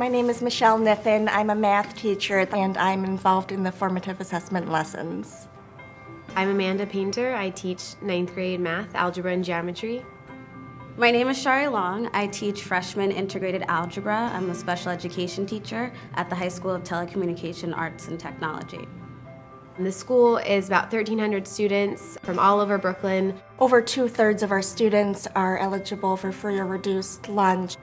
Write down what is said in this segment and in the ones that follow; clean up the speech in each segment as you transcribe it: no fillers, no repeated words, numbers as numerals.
My name is Michelle Niffin. I'm a math teacher and I'm involved in the formative assessment lessons. I'm Amanda Painter. I teach 9th grade math, algebra, and geometry. My name is Shari Long. I teach freshman integrated algebra. I'm a special education teacher at the High School of Telecommunication Arts and Technology. The school is about 1,300 students from all over Brooklyn. Over 2/3 of our students are eligible for free or reduced lunch.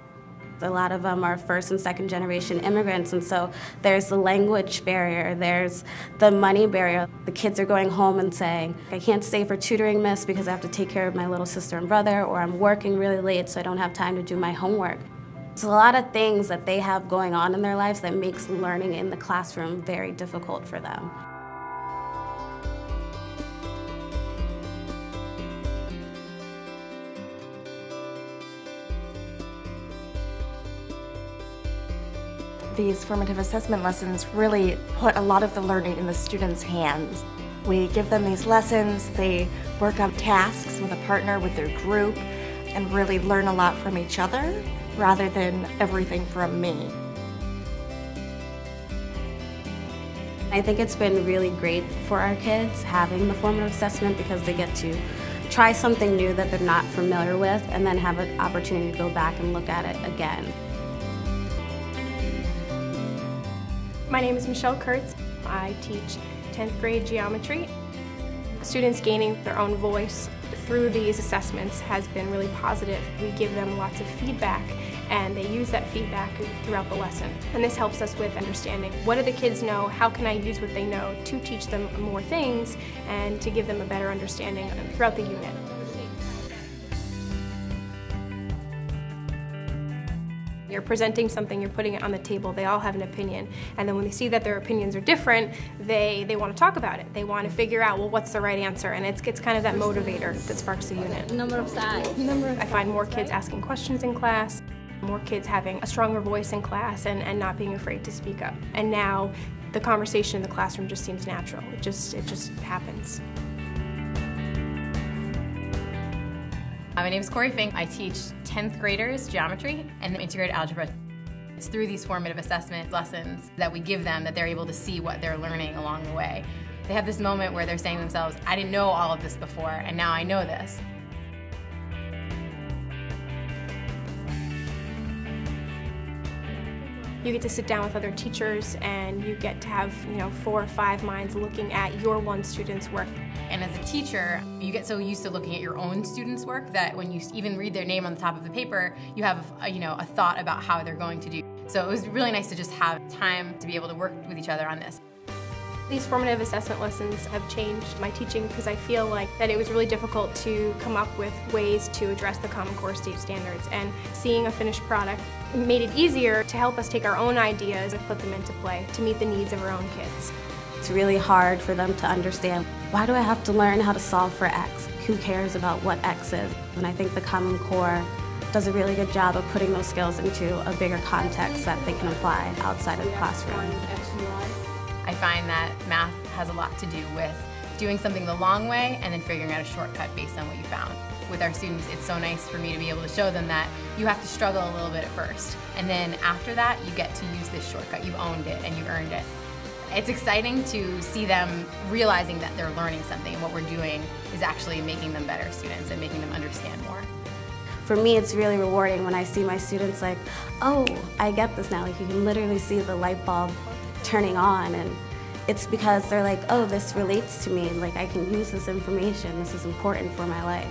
A lot of them are first and second generation immigrants, and so there's the language barrier, there's the money barrier. The kids are going home and saying, I can't stay for tutoring, miss, because I have to take care of my little sister and brother, or I'm working really late so I don't have time to do my homework. It's a lot of things that they have going on in their lives that makes learning in the classroom very difficult for them. These formative assessment lessons really put a lot of the learning in the students' hands. We give them these lessons, they work on tasks with a partner, with their group, and really learn a lot from each other rather than everything from me. I think it's been really great for our kids having the formative assessment because they get to try something new that they're not familiar with and then have an opportunity to go back and look at it again. My name is Michelle KURTZ. I teach 10th grade geometry. Students gaining their own voice through these assessments has been really positive. We give them lots of feedback and they use that feedback throughout the lesson. And this helps us with understanding what do the kids know, how can I use what they know to teach them more things and to give them a better understanding throughout the unit. You're presenting something, you're putting it on the table, they all have an opinion. And then when they see that their opinions are different, they want to talk about it. They want to figure out, well, what's the right answer? And it's kind of that motivator that sparks the unit. Number of sides. I find more kids asking questions in class, more kids having a stronger voice in class and not being afraid to speak up. And now the conversation in the classroom just seems natural. It just happens. My name is FINK. I teach 10th graders geometry and integrated algebra. It's through these formative assessment lessons that we give them that they're able to see what they're learning along the way. They have this moment where they're saying to themselves, I didn't know all of this before and now I know this. You get to sit down with other teachers and you get to have 4 or 5 minds looking at your one student's work. And as a teacher, you get so used to looking at your own students' work that when you even read their name on the top of the paper, you have a thought about how they're going to do. So it was really nice to just have time to be able to work with each other on this. These formative assessment lessons have changed my teaching because I feel like that it was really difficult to come up with ways to address the Common Core state standards, and seeing a finished product made it easier to help us take our own ideas and put them into play to meet the needs of our own kids. It's really hard for them to understand, why do I have to learn how to solve for X? Who cares about what X is? And I think the Common Core does a really good job of putting those skills into a bigger context that they can apply outside of the classroom. I find that math has a lot to do with doing something the long way and then figuring out a shortcut based on what you found. With our students, it's so nice for me to be able to show them that you have to struggle a little bit at first, and then after that you get to use this shortcut. You've owned it and you've earned it. It's exciting to see them realizing that they're learning something and what we're doing is actually making them better students and making them understand more. For me, it's really rewarding when I see my students like, oh, I get this now. Like, you can literally see the light bulb turning on, and it's because they're like, oh, this relates to me. Like, I can use this information. This is important for my life.